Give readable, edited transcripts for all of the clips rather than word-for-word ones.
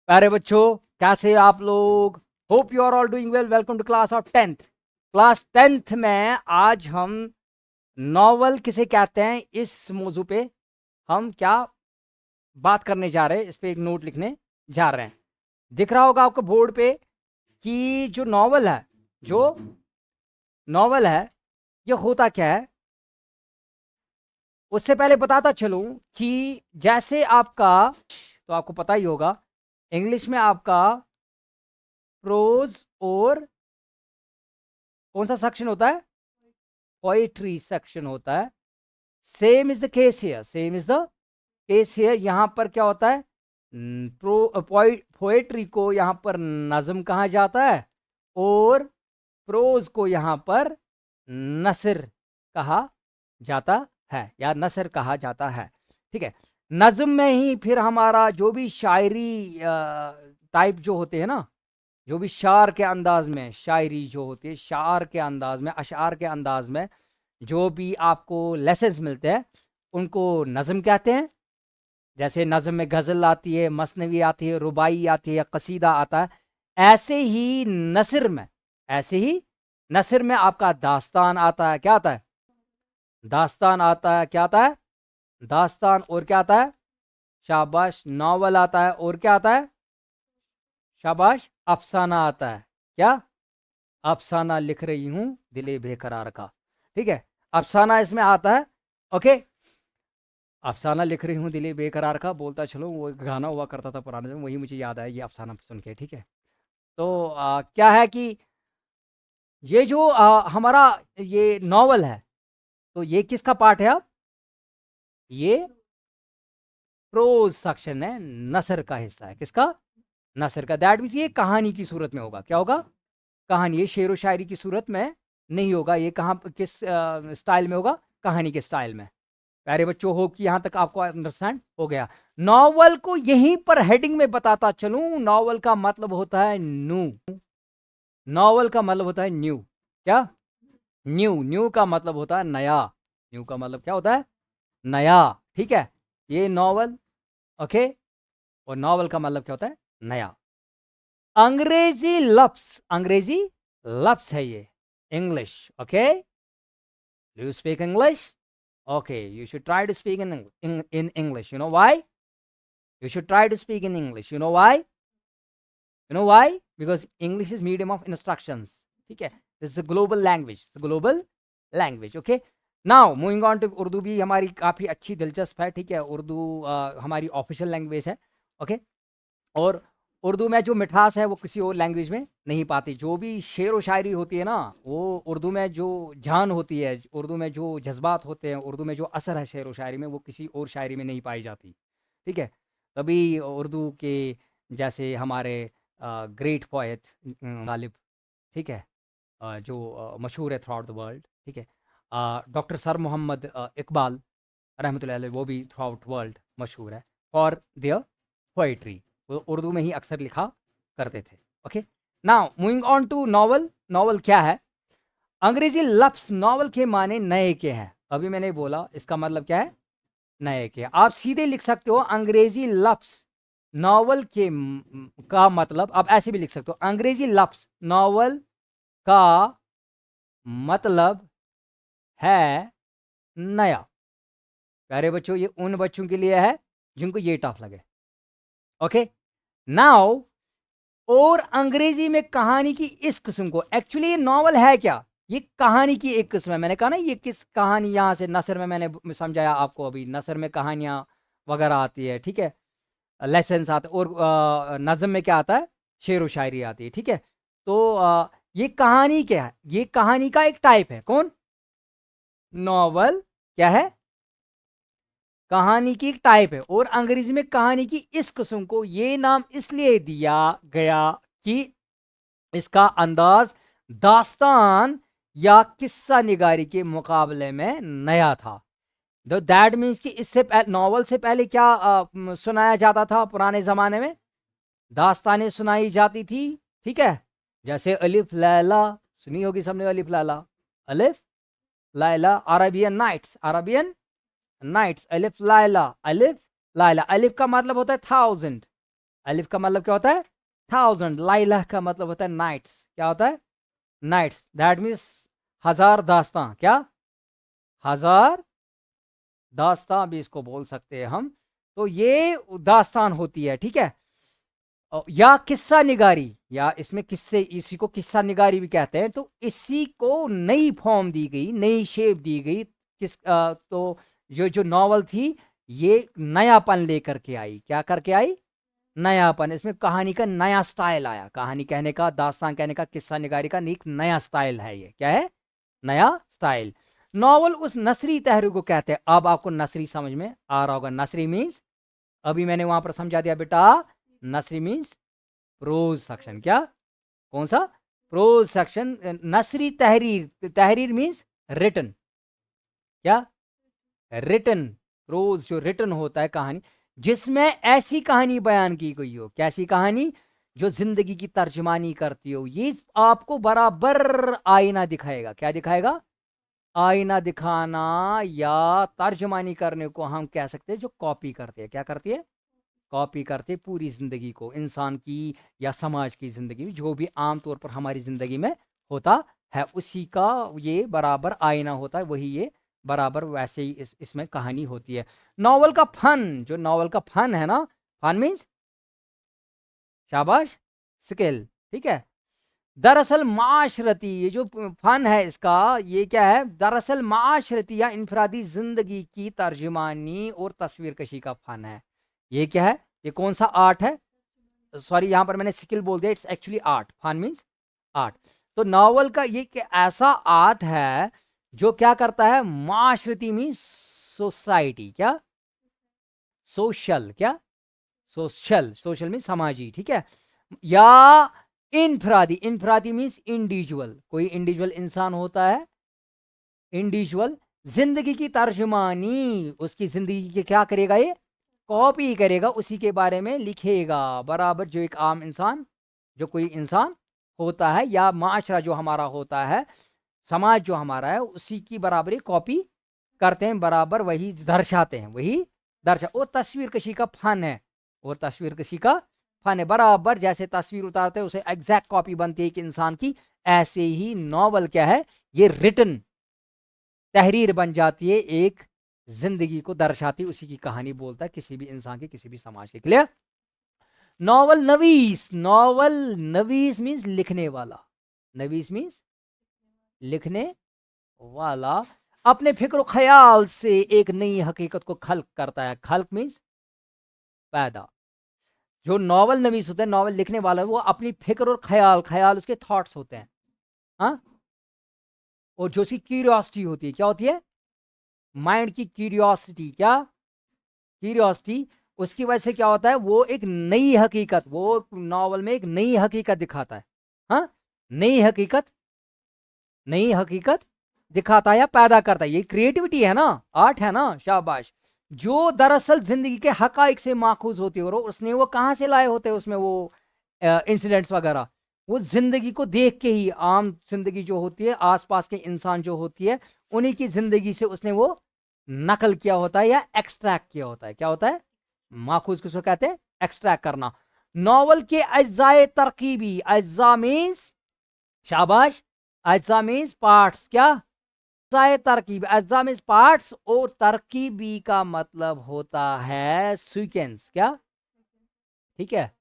प्यारे बच्चों, कैसे आप लोग? Hope you are all doing well. Welcome to class of 10th। Class 10th में आज हम नॉवल किसे कहते हैं इस मौजू पे हम क्या बात करने जा रहे हैं, इस पे एक नोट लिखने जा रहे हैं। दिख रहा होगा आपको बोर्ड पे कि जो नॉवल है ये होता क्या है। उससे पहले बताता चलूं कि जैसे आपका, तो आपको पता ही होगा, इंग्लिश में आपका प्रोज और कौन सा सेक्शन होता है? पोइट्री सेक्शन होता है। Same is the case here, same is the case here. यहां पर क्या होता है? पोएट्री को यहां पर नज्म कहा जाता है और प्रोज को यहां पर नसर कहा जाता है या नसर कहा जाता है। ठीक है। नज्म में ही फिर हमारा जो भी शायरी टाइप जो होते हैं ना, जो भी शार के अंदाज में शायरी जो होती है, शार के अंदाज में, अशार के अंदाज में जो भी आपको लेसन्स मिलते हैं उनको नज़म कहते हैं। जैसे नज़म में गज़ल आती है, मसनवी आती है, रुबाई आती है, कसीदा आता है। ऐसे ही नसर में आपका दास्तान आता है। क्या आता है? दास्तान आता है। क्या आता है? दास्तान। और क्या आता है? शाबाश। नावल आता है। और क्या आता है? शाबाश। अफसाना आता है। क्या? अफसाना लिख रही हूं दिले बेकरार का। ठीक है, अफसाना इसमें आता है। ओके, अफसाना लिख रही हूँ दिले बेकरार का बोलता चलो, वो एक गाना हुआ करता था पुराने में, वही मुझे याद आया ये अफसाना सुन के। ठीक है, तो क्या है कि ये जो हमारा ये नॉवल है, तो ये किसका पार्ट है? अब ये प्रोज सेक्शन है, नसर का हिस्सा है। किसका? नसर का। दैट मीन्स ये कहानी की सूरत में होगा। क्या होगा? कहानी। ये शेर व शायरी की सूरत में नहीं होगा। ये कहाँ किस स्टाइल में होगा? कहानी के स्टाइल में। प्यारे बच्चों, हो कि यहां तक आपको अंडरस्टैंड हो गया। नॉवल को यहीं पर हेडिंग में बताता चलूं, नॉवल का मतलब होता है न्यू। नॉवल का मतलब होता है न्यू। क्या? न्यू। न्यू का मतलब होता है नया। न्यू का मतलब क्या होता है? नया। ठीक है, ये नॉवल। ओके, और नॉवल का मतलब क्या होता है? नया। अंग्रेजी लफ्स है ये। English. Okay, do you speak English? Okay, you should try to speak in English. You know why? You should try to speak in English. You know why? You know why? Because English is medium of instructions. ठीक है, this is a global language. It's a global language. Okay. Now moving on to Urdu भी हमारी काफ़ी अच्छी दिलचस्प है। ठीक है, उर्दू हमारी ऑफिशियल लैंग्वेज है। ओके, और उर्दू में जो मिठास है वो किसी और लैंग्वेज में नहीं पाती। जो भी शेर व शायरी होती है ना, वो उर्दू में जो जान होती है, उर्दू में जो जज्बात होते हैं, उर्दू में जो असर है शेर व शायरी में, वो किसी और शायरी में नहीं पाई जाती। ठीक है, तभी उर्दू के जैसे हमारे ग्रेट पोएट गालिब, ठीक है, जो मशहूर है थ्रू आउट द वर्ल्ड। ठीक है, डॉक्टर सर मोहम्मद इकबाल रहमतुल्लाह अलैह, वो भी थ्रू आउट वर्ल्ड मशहूर है फॉर देयर पोइट्री। वो उर्दू में ही अक्सर लिखा करते थे। Okay, now moving on to novel. Novel क्या है? अंग्रेजी लफ्स नॉवल के माने नए के हैं। अभी मैंने बोला इसका मतलब क्या है? नए के। आप सीधे लिख सकते हो अंग्रेजी लफ्स नॉवल के का मतलब आप ऐसे भी लिख सकते हो, अंग्रेजी लफ्स नॉवल का मतलब है नया। प्यारे बच्चों, ये उन बच्चों के लिए है जिनको ये टफ लगे। ओके, नाउ, और अंग्रेजी में कहानी की इस किस्म को, एक्चुअली ये नॉवल है क्या? ये कहानी की एक किस्म है। मैंने कहा ना ये किस कहानी, यहां से नसर में मैंने समझाया आपको अभी, नसर में कहानियां वगैरह आती है। ठीक है, लेसन्स आते, और नज़म में क्या आता है? शेर व शायरी आती है। ठीक है, तो ये कहानी क्या है? ये कहानी का एक टाइप है। कौन? नॉवल क्या है? कहानी की एक टाइप है। और अंग्रेजी में कहानी की इस किस्म को ये नाम इसलिए दिया गया कि इसका अंदाज दास्तान या किस्सा निगारी के मुकाबले में नया था। दैट मीन्स कि इससे नॉवल से पहले क्या सुनाया जाता था पुराने ज़माने में? दास्तानें सुनाई जाती थी। ठीक है, जैसे अलिफ लैला, सुनी होगी सबने Alif Laila. Alif Laila, Arabian Nights, Arabian Nights, Alif Laila, अलिफ लाइला। अलिफ का मतलब होता है 1000, अलिफ का मतलब क्या होता है 1000, लाइला का मतलब होता है नाइट्स, क्या होता है नाइट्स, दैट मीन्स 1000 दास्तां, क्या 1000 दास्तां भी इसको बोल सकते हैं हम। तो ये दास्तान होती है, ठीक है। या किस्सा निगारी, या इसमें किस्से, इसी को किस्सा निगारी भी कहते हैं। तो इसी को नई फॉर्म दी गई, नई शेप दी गई, तो जो नॉवल थी ये नयापन लेकर के आई, क्या करके आई, नयापन। इसमें कहानी का नया स्टाइल आया, कहानी कहने का, दास्तान कहने का, किस्सा निगारी का एक नया स्टाइल है। ये क्या है, नया स्टाइल। नॉवल उस नसरी तहरीर को कहते हैं। अब आपको नसरी समझ में आ रहा होगा। नसरी मीन्स, अभी मैंने वहां पर समझा दिया बेटा, नसरी मीन्स प्रोज सेक्शन। क्या, कौन सा, प्रोज सेक्शन। नसरी तहरीर, तहरीर मीन्स रिटन, क्या, रिटन। प्रोज जो रिटन होता है, कहानी जिसमें ऐसी कहानी बयान की गई हो, कैसी कहानी, जो जिंदगी की तर्जमानी करती हो। ये आपको बराबर आईना दिखाएगा, क्या दिखाएगा, आईना दिखाना या तर्जमानी करने को हम कह सकते हैं। जो कॉपी करते हैं, क्या करती है, कॉपी करते पूरी जिंदगी को, इंसान की या समाज की जिंदगी में जो भी आमतौर पर हमारी जिंदगी में होता है, उसी का ये बराबर आईना होता है। वही ये बराबर वैसे ही इसमें कहानी होती है। नॉवल का फन, जो नॉवल का फन है ना, फन मीन्स शाबाश, स्किल, ठीक है। दरअसल माशरती, ये जो फन है इसका, ये क्या है, दरअसल माशरती या इनफरादी जिंदगी की तर्जुमानी और तस्वीर कशी का फन है। ये क्या है, ये कौन सा आर्ट है, सॉरी यहां पर मैंने स्किल बोल दिया, इट्स एक्चुअली आर्ट, फन मीन्स आर्ट। तो नॉवल का ये ऐसा आर्ट है जो क्या करता है, माशरती मीन्स सोसाइटी, क्या, सोशल, क्या, सोशल, सोशल मीन्स समाजी, ठीक है। या इनफरादी, इनफरादी मीन्स इंडिविजुअल, कोई इंडिविजुअल इंसान होता है, इंडिविजुअल जिंदगी की तर्जुमानी, उसकी जिंदगी के क्या करेगा, ये कॉपी करेगा, उसी के बारे में लिखेगा बराबर। जो एक आम इंसान, जो कोई इंसान होता है, या माशरा जो हमारा होता है, समाज जो हमारा है, उसी की बराबरी कॉपी करते हैं, बराबर वही दर्शाते हैं, वही दर्शा। वो तस्वीर कशी का फन है, और तस्वीर कशी का फन है, बराबर जैसे तस्वीर उतारते हैं उसे एग्जैक्ट कॉपी बनती है एक इंसान की, ऐसे ही नॉवल क्या है, ये रिटन तहरीर बन जाती है, एक जिंदगी को दर्शाती, उसी की कहानी बोलता है, किसी भी इंसान की, किसी भी समाज की। क्लियर। नॉवल नवीस, नॉवल नवीस मीन्स लिखने वाला, नवीस मीन्स लिखने वाला, अपने फिक्र ख्याल से एक नई हकीकत को खल्क करता है। खल्क मीन्स पैदा। जो नॉवल नवीस होता है, नॉवल लिखने वाला, वो अपनी फिक्र और ख्याल, ख्याल उसके थॉट्स होते हैं, हाँ, और जो उसकी क्यूरियोसिटी होती है, क्या होती है, माइंड की क्यूरियोसिटी, क्या, क्यूरियोसिटी, उसकी वजह से क्या होता है, वो एक नई हकीकत, वो नॉवल में एक नई हकीकत दिखाता है, हाँ, नई हकीकत, नई हकीकत दिखाता है या पैदा करता है। ये क्रिएटिविटी है ना, आर्ट है ना, शाबाश। जो दरअसल जिंदगी के हकाइक से माखूज होती है, और उसने वो कहाँ से लाए होते हैं, उसमें वो इंसिडेंट्स वगैरह, वो जिंदगी को देख के ही, आम जिंदगी जो होती है, आसपास के इंसान जो होती है, उन्हीं की जिंदगी से उसने वो नकल किया होता है या एक्सट्रैक्ट किया होता है। क्या होता है, माखूज किसको कहते हैं, एक्सट्रैक्ट करना। नॉवल के अज्जाए तरकीबी, अज्जा मीन्स शाबाश, अज्जा मीन्स पार्ट्स, क्या, अज्जाए तरकीबी, अज्जा मीन्स पार्ट्स, और तरकीबी का मतलब होता है सीक्वेंस, क्या, ठीक है।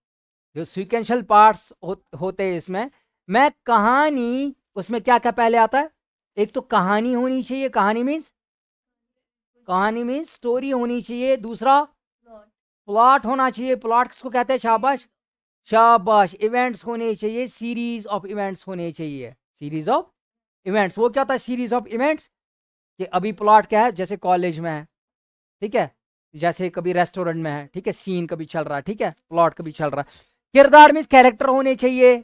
जो सीक्वेंशियल पार्ट्स होते हैं इसमें, मैं कहानी, उसमें क्या क्या पहले आता है, एक तो कहानी होनी चाहिए, कहानी मीन्स, कहानी मीन्स स्टोरी होनी चाहिए, दूसरा प्लॉट होना चाहिए, प्लॉट किसको कहते हैं, शाबाश, शाबाश, इवेंट्स होने चाहिए, सीरीज ऑफ इवेंट्स होने चाहिए, सीरीज ऑफ इवेंट्स। वो क्या होता है, सीरीज ऑफ इवेंट्स, कि अभी प्लॉट क्या है, जैसे कॉलेज में है, ठीक है, जैसे कभी रेस्टोरेंट में है, ठीक है, सीन कभी चल रहा है, ठीक है, प्लॉट कभी चल रहा है। किरदार मीन्स कैरेक्टर होने चाहिए,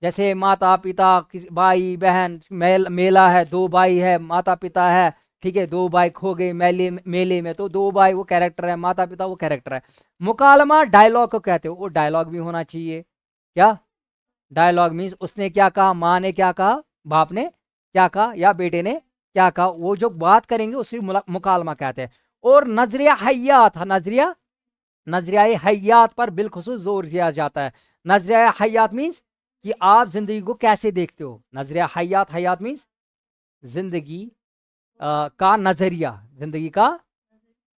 जैसे माता पिता, भाई बहन, मेला है, दो भाई है, माता पिता है, ठीक है, दो भाई खो गए मेले में, तो दो भाई वो कैरेक्टर है, माता पिता वो कैरेक्टर है। मुकालमा डायलॉग को कहते हो, वो डायलॉग भी होना चाहिए, क्या, डायलॉग मीन्स उसने क्या कहा, माँ ने क्या कहा, बाप ने क्या कहा, या बेटे ने क्या कहा, वो जो बात करेंगे उसे मुकालमा कहते हैं। और नजरिया हयात, नजरिया, नजरिया हयात पर बिलखुसूस जोर दिया जाता है। नजरिया हयात मीन्स कि आप जिंदगी को कैसे देखते हो। नजरिया हयात, हयात मीन्स जिंदगी का नजरिया, जिंदगी का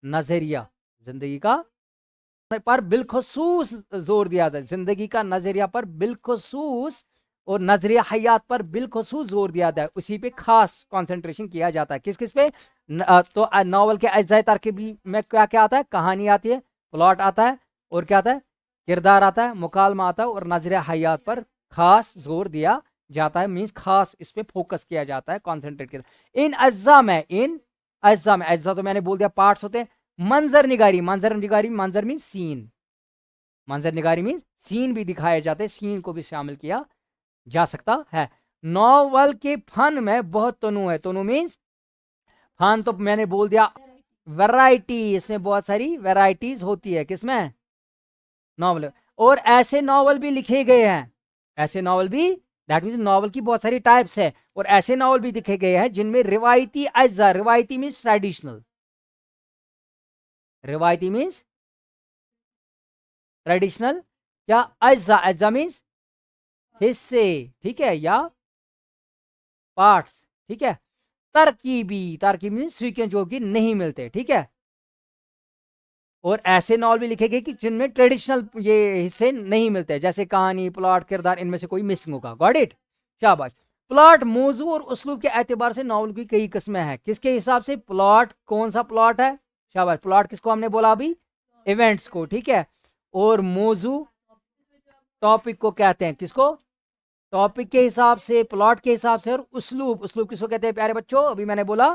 नजरिया, जिंदगी का पर बिलखसूस जोर दिया था। जिंदगी का नजरिया पर बिलखसूस और नजरिया हयात पर बिलखसूस जोर दिया था। उसी पे खास कंसंट्रेशन किया जाता है। किस किस पे? तो नॉवल के अज्जाए तरकीबी में क्या क्या आता है? कहानी आती है, प्लॉट आता है, और क्या आता है? किरदार आता है, मुकालमा आता है, और नजरिया हयात पर खास जोर दिया जाता है। मीन्स खास इस पे फोकस किया जाता है, कॉन्सेंट्रेट किया। इन अज्जा में, इन अज्जा में, अज्जा तो मैंने बोल दिया पार्ट्स होते हैं। मंजर निगारी, मंजर निगारी, मंजर मीन सीन, मंजर निगारी मीन सीन भी दिखाए जाते हैं, सीन को भी शामिल किया जा सकता है। नॉवल के फन में बहुत तनु है। तनु मीन्स फन, तो मैंने बोल दिया वैरायटी, इसमें बहुत सारी वैरायटीज होती है। किसमें? नॉवल। और ऐसे नॉवल भी लिखे गए हैं, ऐसे नॉवल भी, दैट मीन्स नॉवल की बहुत सारी टाइप्स है, और ऐसे नॉवल भी लिखे गए हैं जिनमें रिवायती अज्जा, रिवायती मीन्स ट्रेडिशनल, रिवायती मीन्स ट्रेडिशनल, क्या? अज्जा, अज्जा मीन्स हिस्से, ठीक है, या पार्ट्स, ठीक है। तरकीबी, तरकीबी मीन्स सीक्वेंस जो कि नहीं मिलते, ठीक है। और ऐसे नॉवल भी लिखे गए कि जिनमें ट्रेडिशनल ये हिस्से नहीं मिलते, जैसे कहानी, प्लॉट, किरदार, इनमें से कोई मिसिंग होगा। Got it? शाबाश। प्लॉट, मौजू और उसलूब के एतबार से नॉवल की कई किस्में हैं। किसके हिसाब से? प्लॉट, कौन सा प्लॉट है? शाबाश। प्लॉट किसको हमने बोला अभी? इवेंट्स को, ठीक है। और मौजू टॉपिक को कहते हैं, किसको? टॉपिक के हिसाब से, प्लॉट के हिसाब से। और उसलूब, उसलूब किसको कहते हैं प्यारे बच्चों? अभी मैंने बोला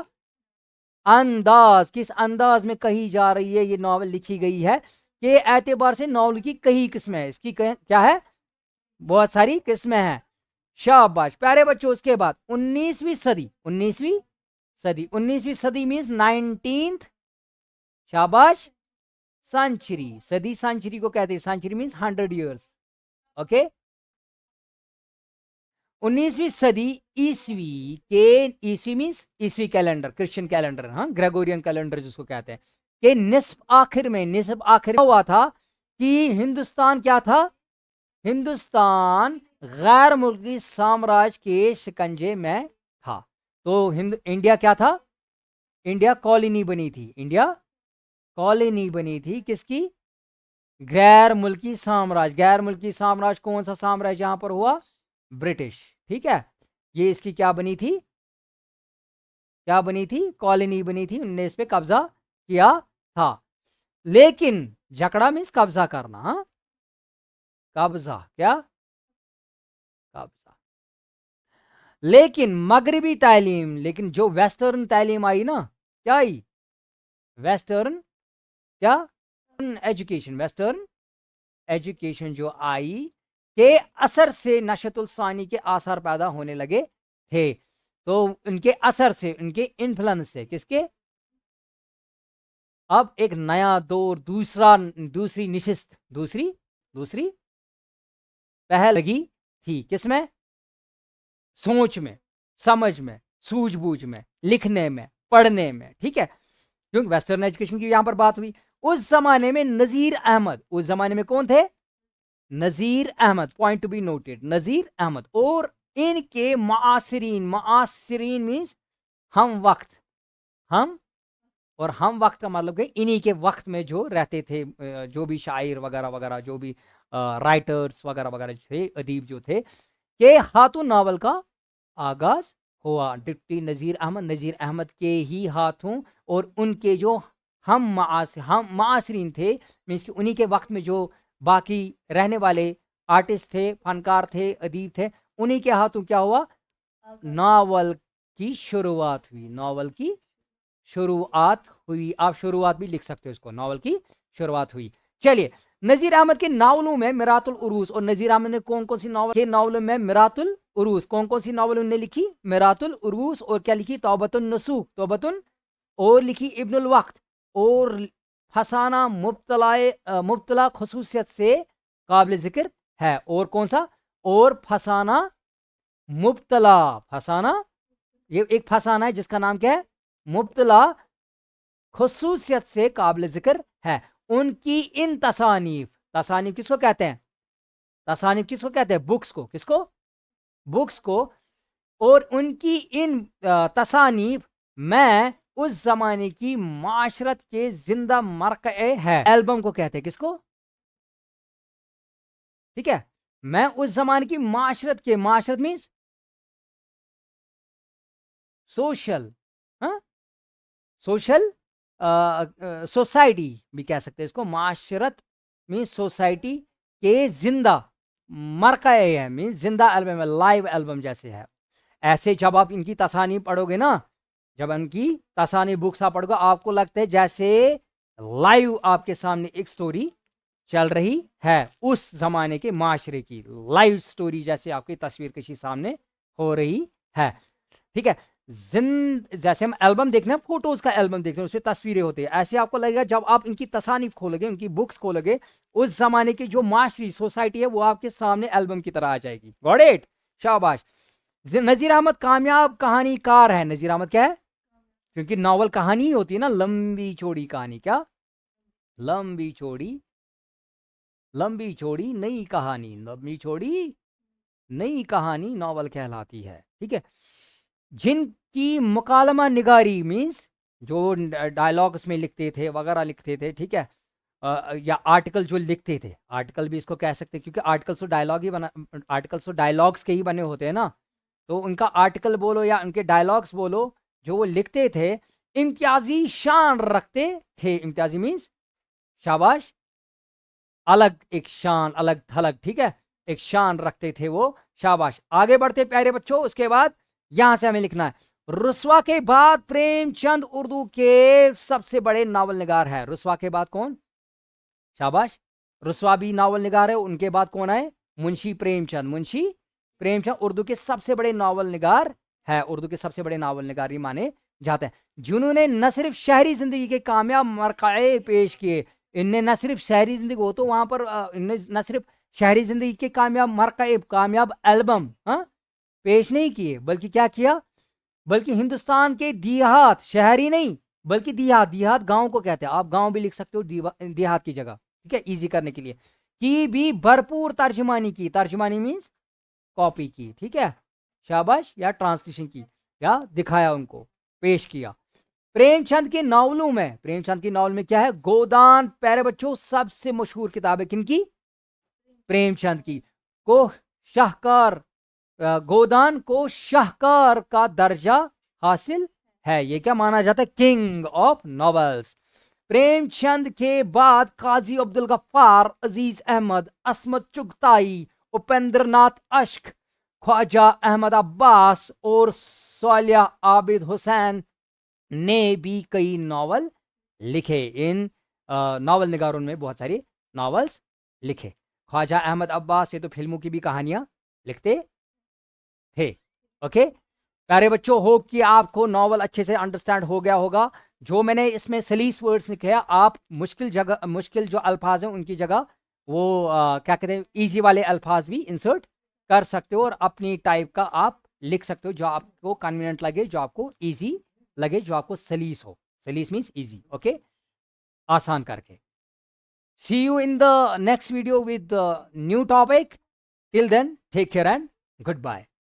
अंदाज, किस अंदाज में कही जा रही है ये नॉवल, लिखी गई है, के एतबार से नॉवल की कई किस्में हैं। इसकी क्या है? बहुत सारी किस्में हैं। शाबाश प्यारे बच्चों। उसके बाद 19वीं सदी, 19वीं सदी, 19वीं सदी मीन्स 19th, शाबाश, सेंचुरी। सदी सेंचुरी को कहते हैं, सेंचुरी मीन्स 100 ईयर्स, ओके। 19वीं सदी ईसवी के, ईसवी मीन्स ईसवी कैलेंडर, क्रिश्चियन कैलेंडर, हाँ, ग्रेगोरियन कैलेंडर जिसको कहते हैं, के निस्फ आखिर में, निस्फ आखिर हुआ था कि हिंदुस्तान क्या था? हिंदुस्तान गैर मुल्की साम्राज्य के शिकंजे में था। तो इंडिया क्या था? इंडिया कॉलोनी बनी थी, इंडिया कॉलोनी बनी थी किसकी? गैर मुल्की साम्राज्य। गैर मुल्की साम्राज्य कौन सा साम्राज्य यहां पर हुआ? ब्रिटिश, ठीक है। ये इसकी क्या बनी थी? क्या बनी थी? कॉलोनी बनी थी। उनने इस पे कब्जा किया था। लेकिन जकड़ा मीन्स कब्जा करना, हाँ, कब्जा, क्या? कब्जा। लेकिन मगरबी तालीम, लेकिन जो वेस्टर्न तालीम आई ना, क्या आई? वेस्टर्न, क्या? एजुकेशन, वेस्टर्न एजुकेशन जो आई के असर से नशतुल सानी के आसार पैदा होने लगे थे। तो उनके असर से, उनके इन्फ्लुएंस से, किसके? अब एक नया दौर, दूसरी निशिस्त, दूसरी पहल लगी थी। किसमें? सोच में, समझ में, सूझबूझ में, लिखने में, पढ़ने में, ठीक है। क्योंकि वेस्टर्न एजुकेशन की यहां पर बात हुई। उस जमाने में नजीर अहमद, उस जमाने में कौन थे? Nazir Ahmad, point to be noted, Nazir Ahmad. और इनके मुआसिरीन, मुआसिरीन मीन्स हम वक्त, हम, और हम वक्त का मतलब कि इन्हीं के वक्त में जो रहते थे, जो भी शायर वगैरह वगैरह, जो भी राइटर्स वगैरह वगैरह थे, अदीब जो थे, के हाथों नावल का आगाज हुआ। डिप्टी नजीर अहमद, नजीर अहमद के ही हाथों, और उनके जो हम मासरीन थे, मीन्स कि उन्हीं के वक्त में जो बाकी रहने वाले आर्टिस्ट थे, फनकार थे, अदीब थे, उन्हीं के हाथों क्या हुआ? नावल की शुरुआत हुई, नावल की शुरुआत हुई। आप शुरुआत भी लिख सकते हो इसको, नावल की शुरुआत हुई। चलिए, नजीर अहमद के नावलों में मिरातुल उरूस, और नजीर अहमद ने कौन कौन सी नावल के नावलों में मिरातुल उरूस, कौन कौन सी नावल उन्होंने लिखी? मिरातुल उरूस, और क्या लिखी? तौबतुन नसूख, तौबतुन, और लिखी इब्नुल वक्त, और फसाना मुब्तला खसूसियत से काबिल जिक्र है। और कौन सा? और फसाना मुब्तला, फसाना, ये एक फसाना है जिसका नाम क्या है? मुब्तला खसूसियत से काबिल जिक्र है। उनकी इन तसानीफ, तसानीफ किसको कहते हैं? तसानीफ किसको कहते हैं? बुक्स को। किसको? बुक्स को। और उनकी इन तसानीफ मैं उस जमाने की माशरत के जिंदा मरकए है। एल्बम को कहते हैं किसको? ठीक है, मैं उस जमाने की माशरत के, माशरत मीन्स सोशल, हाँ, सोशल सोसाइटी भी कह सकते हैं इसको। माशरत मीन्स सोसाइटी के जिंदा, मरकए है मीन्स जिंदा एल्बम है, लाइव एल्बम जैसे है। ऐसे जब आप इनकी तसानी पढ़ोगे ना, जब इनकी तसानी बुक्स आप पढ़ोगे, आपको लगता है जैसे लाइव आपके सामने एक स्टोरी चल रही है, उस जमाने के माशरे की लाइव स्टोरी जैसे आपकी तस्वीर कशी सामने हो रही है। ठीक है, जैसे हम एल्बम देखते हैं, फोटोज का एल्बम देखते हैं, उसमें तस्वीरें होती है, ऐसे आपको लगेगा जब आप इनकी तसानीफ खोलोगे, उनकी बुक्स खोलोगे, उस जमाने की जो माशरी सोसाइटी है वो आपके सामने एल्बम की तरह आ जाएगी। Got it? शाबाश। नजीर अहमद कामयाब कहानीकार है। नजीर अहमद क्या है? क्योंकि नॉवल कहानी होती है ना, लंबी चौड़ी कहानी। क्या? लंबी चौड़ी, लंबी चौड़ी नई कहानी, लंबी चौड़ी नई कहानी नॉवल कहलाती है। ठीक है, जिनकी मुकालमा निगारी मीन्स जो डायलॉग्स में लिखते थे वगैरह लिखते थे, ठीक है, या आर्टिकल जो लिखते थे, आर्टिकल भी इसको कह सकते हैं, क्योंकि आर्टिकल्स तो डायलॉग ही बना, आर्टिकल्स तो डायलॉग्स के ही बने होते हैं ना, तो उनका आर्टिकल बोलो या उनके डायलॉग्स बोलो जो वो लिखते थे, इम्तियाजी शान रखते थे। इम्तियाजी मीन्स शाबाश, अलग एक शान, अलग थलग, ठीक है, एक शान रखते थे वो। शाबाश। आगे बढ़ते प्यारे बच्चों, उसके बाद यहां से हमें लिखना है, रुस्वा के बाद प्रेमचंद उर्दू के सबसे बड़े नावल निगार है। रुस्वा के बाद कौन? शाबाश, रुस्वा भी नावल निगार है। उनके बाद कौन आए? मुंशी प्रेमचंद। मुंशी प्रेमचंद उर्दू के सबसे बड़े नावल निगार है, उर्दू के सबसे बड़े नावल निगार ही माने जाते हैं, जिन्होंने न सिर्फ शहरी जिंदगी के कामयाब मरकाए पेश किए, इनने न सिर्फ शहरी जिंदगी हो तो वहां पर इनने न सिर्फ शहरी जिंदगी के कामयाब मरकाए, कामयाब एल्बम पेश नहीं किए, बल्कि क्या किया? बल्कि हिंदुस्तान के देहात, शहरी नहीं बल्कि देहात, देहात गांव को कहते हैं, आप गांव भी लिख सकते हो देहात की जगह, ठीक है, इजी करने के लिए, की भी भरपूर तर्जुमानी की। तर्जुमानी मीन्स कॉपी की, ठीक है, शाबाश, या ट्रांसलेशन की, या दिखाया, उनको पेश किया। प्रेमचंद के नावलों में, प्रेमचंद की नावल में क्या है? गोदान प्यारे बच्चों सबसे मशहूर किताब है किनकी? प्रेमचंद की। को शाहकार, गोदान को शाहकार का दर्जा हासिल है। ये क्या माना जाता है? King of novels. प्रेमचंद के बाद काजी अब्दुल गफ्फार, अजीज अहमद, असमत चुगताई, उपेंद्र नाथ अश्क, ख्वाजा अहमद अब्बास और सोलिया आबिद हुसैन ने भी कई नावल लिखे। इन नावल निगारों में बहुत सारे नावल्स लिखे। ख्वाजा अहमद अब्बास ये तो फिल्मों की भी कहानियां लिखते थे। ओके प्यारे बच्चों, होप कि आपको नॉवल अच्छे से अंडरस्टैंड हो गया होगा। जो मैंने इसमें सलीस वर्ड्स लिखे हैं, आप मुश्किल जगह, मुश्किल जो अल्फाज हैं उनकी जगह वो क्या कहते हैं, इजी वाले अल्फाज भी इंसर्ट कर सकते हो और अपनी टाइप का आप लिख सकते हो, जो आपको कन्वीनियंट लगे, जो आपको इजी लगे, जो आपको सलीस हो। सलीस मीन्स इजी। ओके, आसान करके। See you in the next video with the new topic. Till then, take care and goodbye.